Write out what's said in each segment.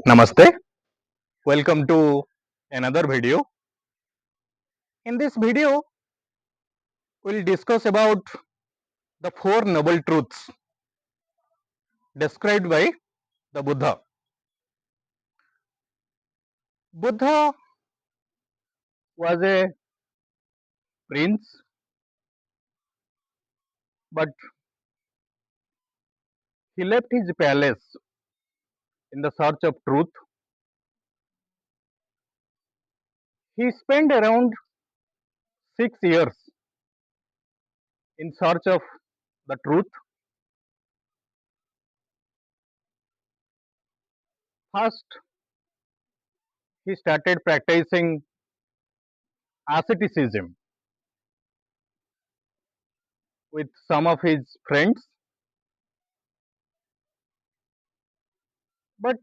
Namaste. Welcome to another video. In this video, we'll discuss about the four noble truths described by the Buddha. Buddha was a prince, but he left his palace in the search of truth. He spent around 6 years in search of the truth. First, he started practicing asceticism with some of his friends, but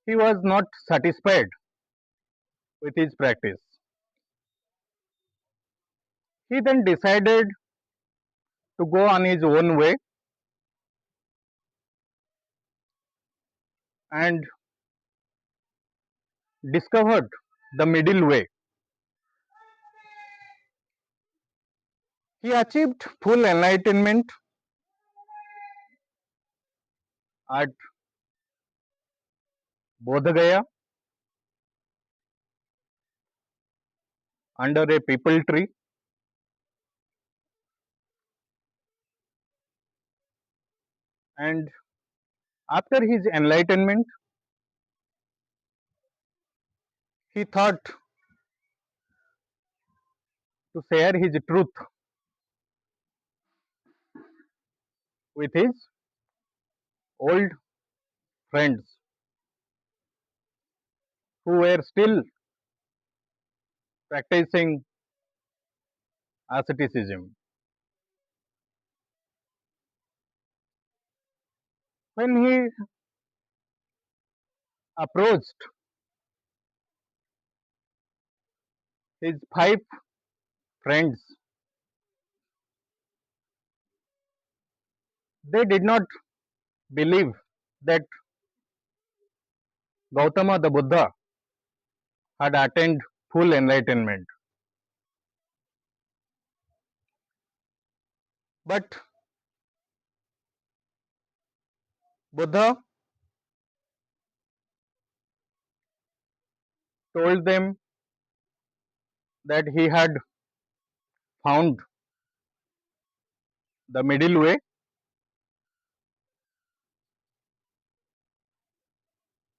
he was not satisfied with his practice. He then decided to go on his own way and discovered the middle way. He achieved full enlightenment at Bodh under a peepal tree, and after his enlightenment, he thought to share his truth with his old friends who were still practicing asceticism. When he approached his five friends, they did not believe that Gautama the Buddha had attained full enlightenment. But Buddha told them that he had found the middle way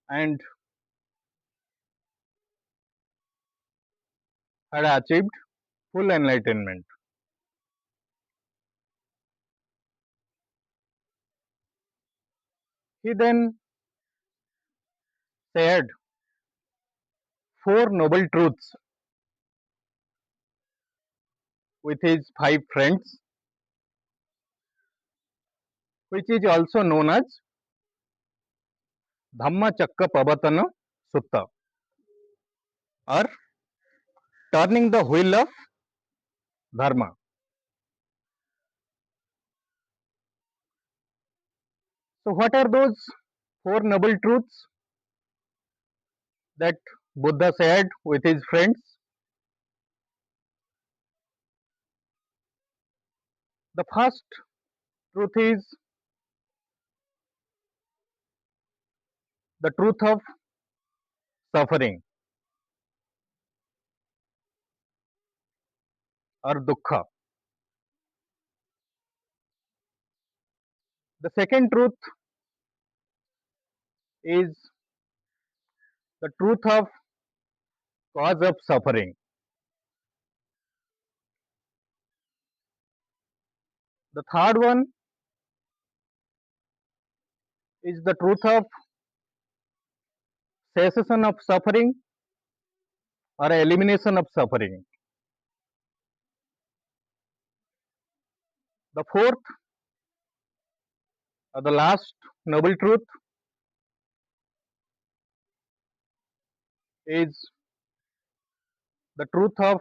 and had achieved full enlightenment. He then shared four noble truths with his five friends, which is also known as Dhamma Chakka Pavatana Sutta, or turning the wheel of Dharma. So, what are those four noble truths that Buddha shared with his friends? The first truth is the truth of suffering or dukkha. The second truth is the truth of cause of suffering. The third one is the truth of cessation of suffering or elimination of suffering. The fourth or the last noble truth is the truth of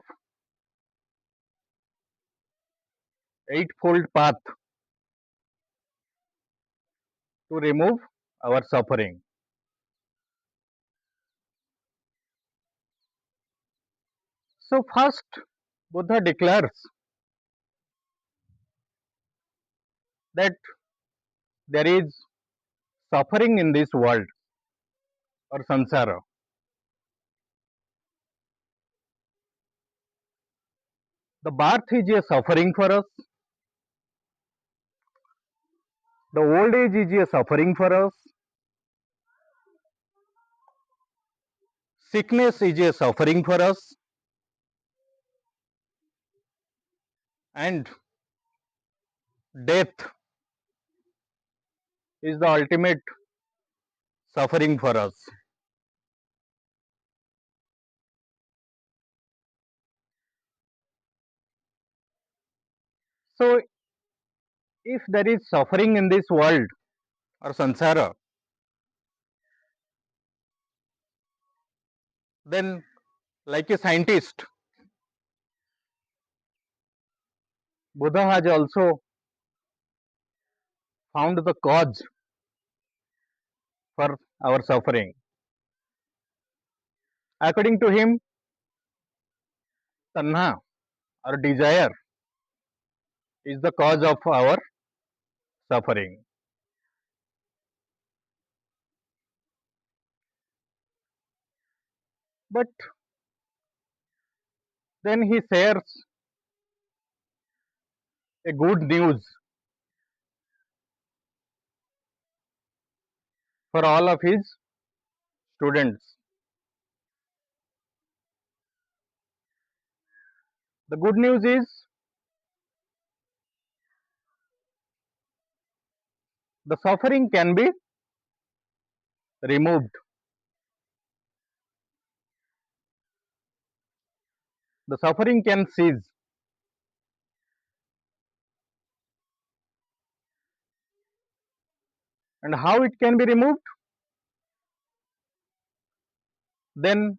eightfold path to remove our suffering. So first, Buddha declares that there is suffering in this world or samsara. The birth is a suffering for us. The old age is a suffering for us. Sickness is a suffering for us. And death is the ultimate suffering for us. So, if there is suffering in this world or samsara, then, like a scientist, Buddha has also found the cause for our suffering. According to him, tanha or desire is the cause of our suffering. But then he shares a good news for all of his students. The good news is the suffering can be removed. The suffering can cease. And how it can be removed? Then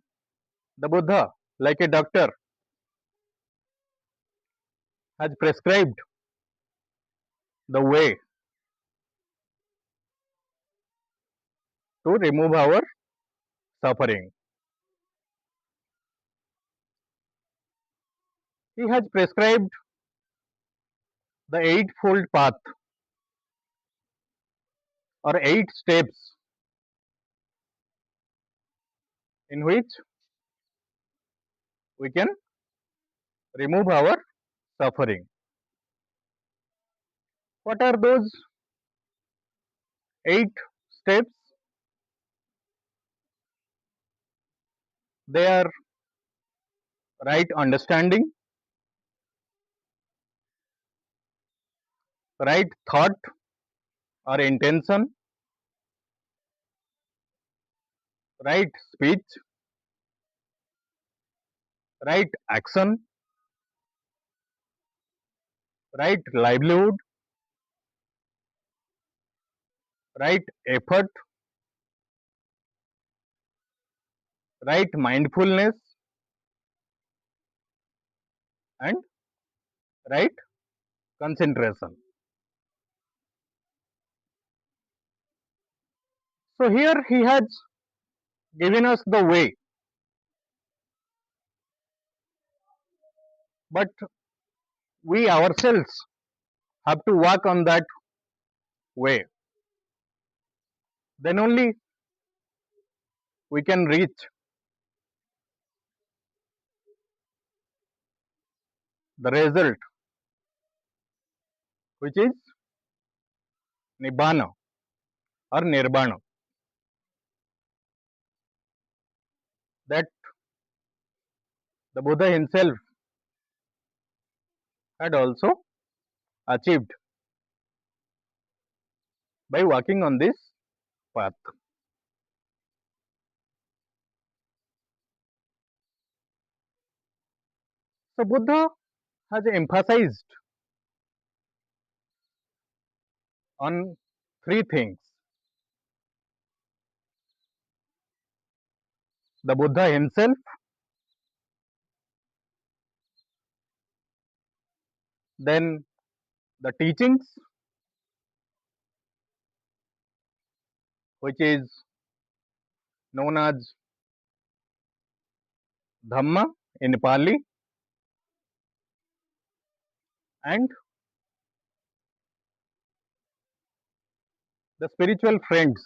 the Buddha, like a doctor, has prescribed the way to remove our suffering. He has prescribed the eightfold path or 8 steps in which we can remove our suffering. What are those 8 steps? They are right understanding, right thought or intention, right speech, right action, right livelihood, right effort, right mindfulness, and right concentration. So here he has given us the way, but we ourselves have to walk on that way. Then only we can reach the result, which is nibbana or nirvana, that the Buddha himself had also achieved by walking on this path. So Buddha has emphasized on 3 things. The Buddha himself, then the teachings, which is known as Dhamma, in Nepali, and the spiritual friends,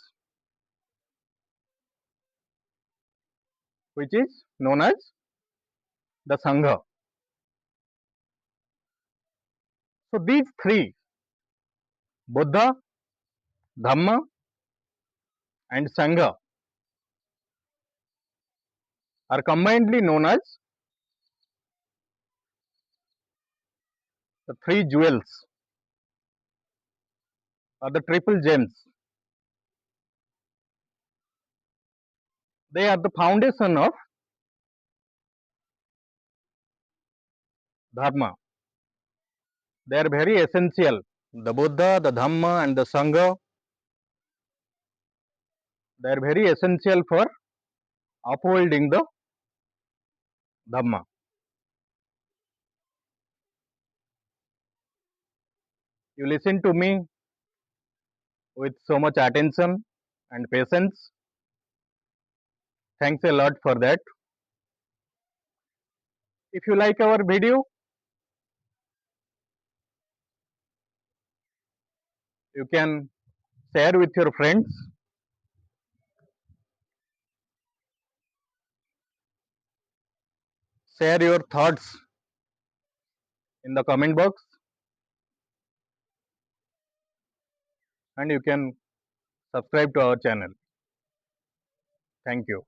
which is known as the Sangha. So these three, Buddha, Dhamma, and Sangha, are combinedly known as the three jewels or the triple gems. They are the foundation of Dharma. They are very essential. The Buddha, the Dhamma, and the Sangha, they are very essential for upholding the Dhamma. You listen to me with so much attention and patience. Thanks a lot for that. If you like our video, you can share with your friends, share your thoughts in the comment box, and you can subscribe to our channel. Thank you.